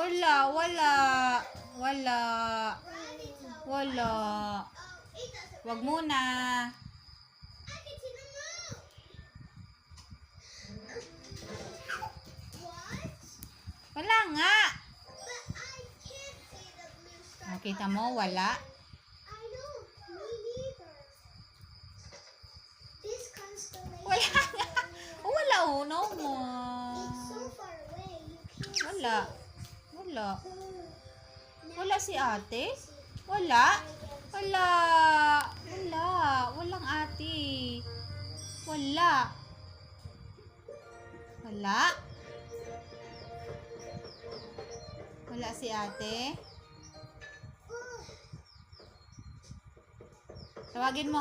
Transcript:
Wala, wala. Wala. Wala. Wag muna. Wala nga. Nakita mo, wala. Wala nga. Wala, no mo. Wala. Wala. Wala si ate? Wala. Wala. Wala. Walang ate. Wala. Wala. Wala si ate. Tawagin mo.